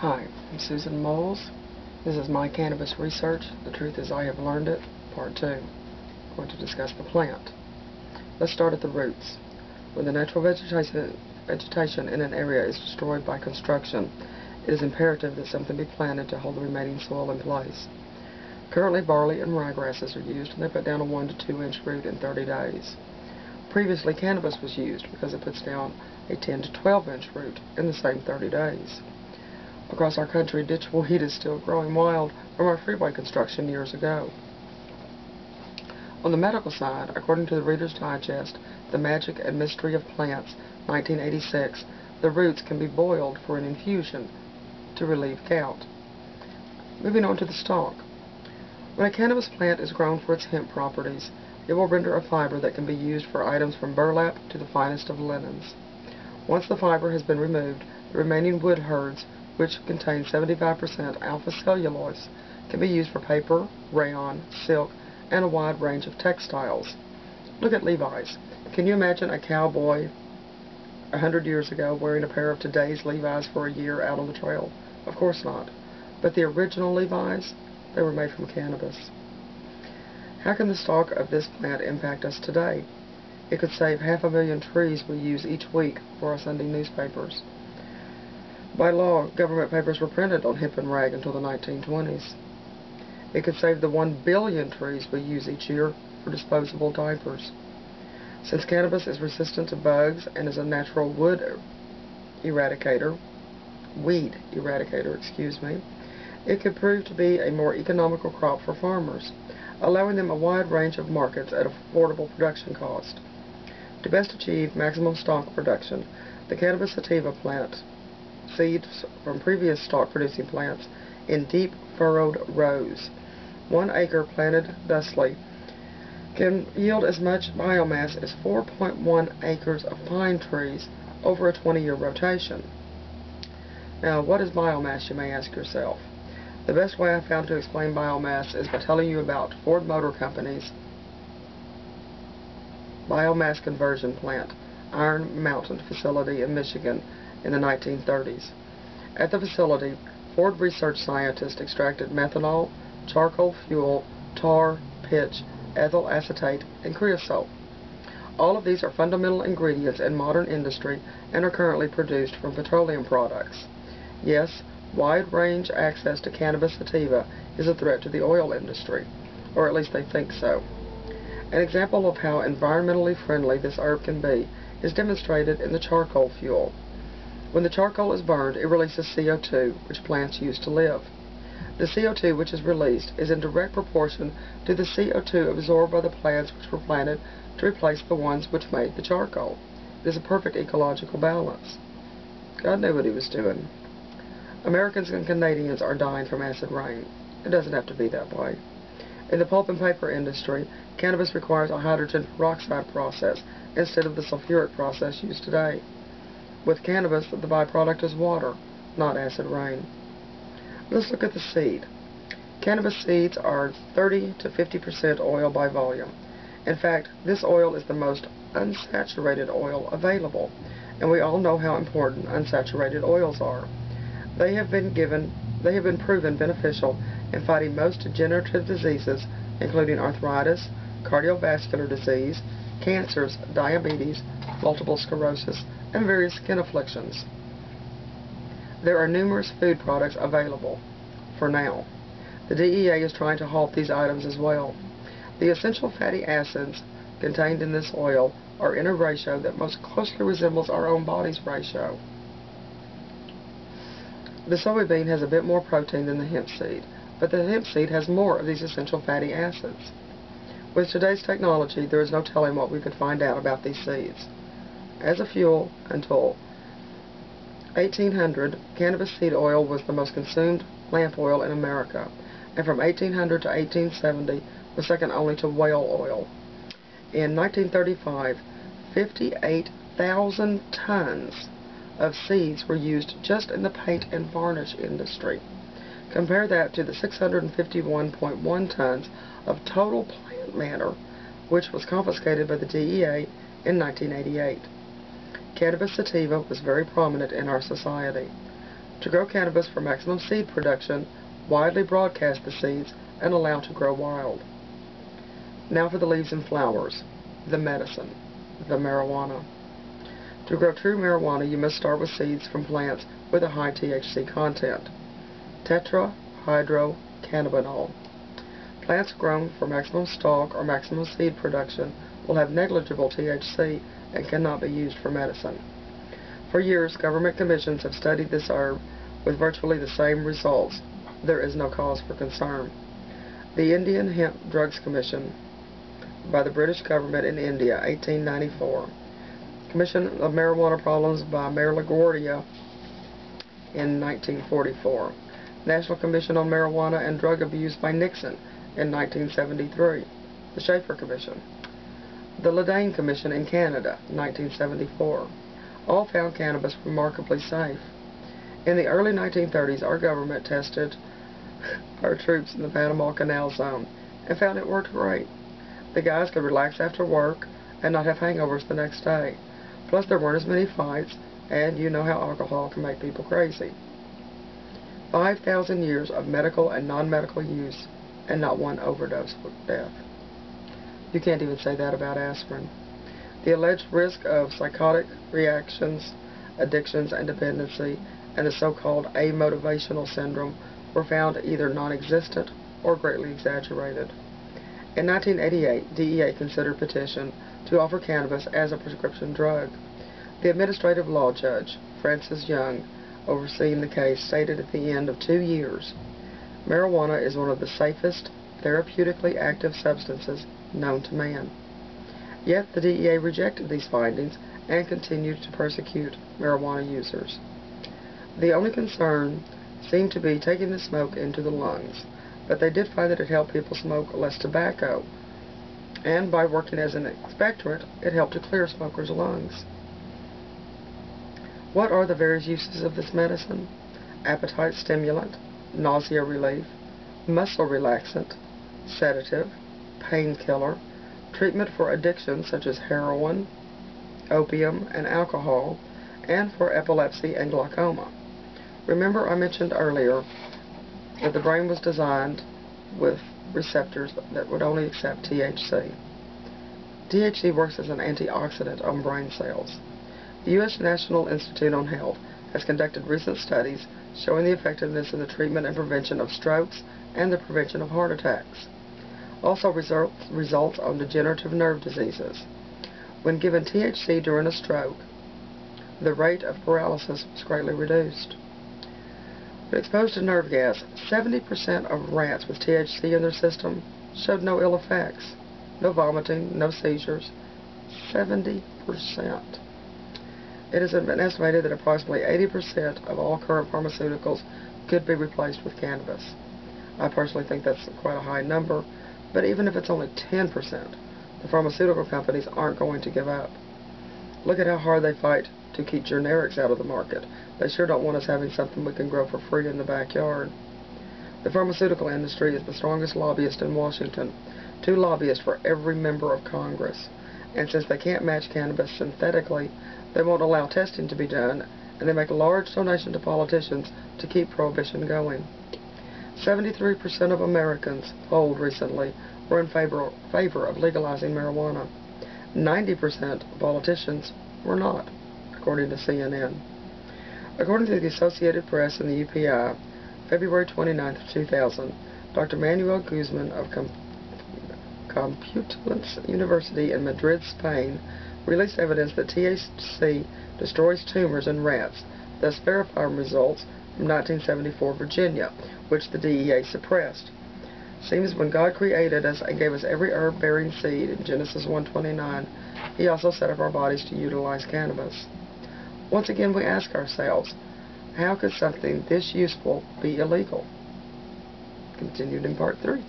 Hi, I'm Susan Moles. This is my Cannabis Research. The Truth is I Have Learned It, Part 2. I'm going to discuss the plant. Let's start at the roots. When the natural vegetation in an area is destroyed by construction, it is imperative that something be planted to hold the remaining soil in place. Currently, barley and ryegrasses are used, and they put down a 1 to 2 inch root in 30 days. Previously, cannabis was used because it puts down a 10 to 12 inch root in the same 30 days. Across our country, ditch weed is still growing wild from our freeway construction years ago. On the medical side, according to the Reader's Digest, The Magic and Mystery of Plants, 1986, the roots can be boiled for an infusion to relieve gout. Moving on to the stalk. When a cannabis plant is grown for its hemp properties, it will render a fiber that can be used for items from burlap to the finest of linens. Once the fiber has been removed, the remaining wood herds, which contain 75% alpha cellulose, can be used for paper, rayon, silk, and a wide range of textiles. Look at Levi's. Can you imagine a cowboy 100 years ago wearing a pair of today's Levi's for a year out on the trail? Of course not. But the original Levi's, they were made from cannabis. How can the stalk of this plant impact us today? It could save 500,000 trees we use each week for our Sunday newspapers. By law, government papers were printed on hemp and rag until the 1920s. It could save the 1 billion trees we use each year for disposable diapers. Since cannabis is resistant to bugs and is a natural weed eradicator, it could prove to be a more economical crop for farmers, allowing them a wide range of markets at affordable production cost. To best achieve maximum stalk production, the cannabis sativa plant seeds from previous stalk-producing plants in deep furrowed rows. 1 acre planted thusly can yield as much biomass as 4.1 acres of pine trees over a 20-year rotation. Now, what is biomass, you may ask yourself? The best way I found to explain biomass is by telling you about Ford Motor Company's biomass conversion plant, Iron Mountain facility in Michigan, in the 1930s. At the facility, Ford research scientists extracted methanol, charcoal fuel, tar, pitch, ethyl acetate, and creosote. All of these are fundamental ingredients in modern industry and are currently produced from petroleum products. Yes, wide-range access to cannabis sativa is a threat to the oil industry, or at least they think so. An example of how environmentally friendly this herb can be is demonstrated in the charcoal fuel. When the charcoal is burned, it releases CO2, which plants use to live. The CO2 which is released is in direct proportion to the CO2 absorbed by the plants which were planted to replace the ones which made the charcoal. It is a perfect ecological balance. God knew what he was doing. Americans and Canadians are dying from acid rain. It doesn't have to be that way. In the pulp and paper industry, cannabis requires a hydrogen peroxide process instead of the sulfuric process used today. With cannabis, the byproduct is water, not acid rain. Let's look at the seed. Cannabis seeds are 30 to 50% oil by volume. In fact, this oil is the most unsaturated oil available, and we all know how important unsaturated oils are. They have been proven beneficial in fighting most degenerative diseases, including arthritis, cardiovascular disease, cancers, diabetes, multiple sclerosis, and various skin afflictions. There are numerous food products available for now. The DEA is trying to halt these items as well. The essential fatty acids contained in this oil are in a ratio that most closely resembles our own body's ratio. The soybean has a bit more protein than the hemp seed, but the hemp seed has more of these essential fatty acids. With today's technology, there is no telling what we could find out about these seeds. As a fuel, until 1800, cannabis seed oil was the most consumed lamp oil in America, and from 1800 to 1870 was second only to whale oil. In 1935, 58,000 tons of seeds were used just in the paint and varnish industry. Compare that to the 651.1 tons of total plant matter, which was confiscated by the DEA in 1988. Cannabis sativa was very prominent in our society. To grow cannabis for maximum seed production, widely broadcast the seeds and allow to grow wild. Now for the leaves and flowers, the medicine, the marijuana. To grow true marijuana, you must start with seeds from plants with a high THC content. Tetrahydrocannabinol. Plants grown for maximum stalk or maximum seed production will have negligible THC and cannot be used for medicine. For years, government commissions have studied this herb with virtually the same results. There is no cause for concern. The Indian Hemp Drugs Commission by the British government in India, 1894. Commission of Marijuana Problems by Mayor LaGuardia in 1944. National Commission on Marijuana and Drug Abuse by Nixon in 1973. The Schaefer Commission. The Ledane Commission in Canada, 1974. All found cannabis remarkably safe. In the early 1930s, our government tested our troops in the Panama Canal Zone and found it worked great. The guys could relax after work and not have hangovers the next day. Plus, there weren't as many fights, and you know how alcohol can make people crazy. 5,000 years of medical and non-medical use, and not one overdose with death. You can't even say that about aspirin. The alleged risk of psychotic reactions, addictions, and dependency, and the so-called amotivational syndrome were found either non-existent or greatly exaggerated. In 1988, DEA considered petition to offer cannabis as a prescription drug. The administrative law judge, Francis Young, overseeing the case, stated at the end of 2 years, marijuana is one of the safest, therapeutically active substances known to man. Yet the DEA rejected these findings and continued to persecute marijuana users. The only concern seemed to be taking the smoke into the lungs, but they did find that it helped people smoke less tobacco, and by working as an expectorant, it helped to clear smokers' lungs. What are the various uses of this medicine? Appetite stimulant, nausea relief, muscle relaxant, sedative, painkiller, treatment for addictions such as heroin, opium, and alcohol, and for epilepsy and glaucoma. Remember I mentioned earlier that the brain was designed with receptors that would only accept THC. THC works as an antioxidant on brain cells. The U.S. National Institute on Health has conducted recent studies showing the effectiveness in the treatment and prevention of strokes and the prevention of heart attacks. Also results on degenerative nerve diseases. When given THC during a stroke, the rate of paralysis was greatly reduced. When exposed to nerve gas, 70% of rats with THC in their system showed no ill effects. No vomiting, no seizures. 70%. It has been estimated that approximately 80% of all current pharmaceuticals could be replaced with cannabis. I personally think that's quite a high number, but even if it's only 10%, the pharmaceutical companies aren't going to give up. Look at how hard they fight to keep generics out of the market. They sure don't want us having something we can grow for free in the backyard. The pharmaceutical industry is the strongest lobbyist in Washington. 2 lobbyists for every member of Congress. And since they can't match cannabis synthetically, they won't allow testing to be done, and they make a large donation to politicians to keep prohibition going. 73% of Americans polled recently were in favor of legalizing marijuana. 90% of politicians were not, according to CNN. According to the Associated Press and the UPI, February 29, 2000, Dr. Manuel Guzman of Complutense University in Madrid, Spain, released evidence that THC destroys tumors in rats, thus verifying results from 1974 Virginia, which the DEA suppressed. Seems when God created us and gave us every herb-bearing seed in Genesis 1:29, He also set up our bodies to utilize cannabis. Once again, we ask ourselves, how could something this useful be illegal? Continued in Part 3.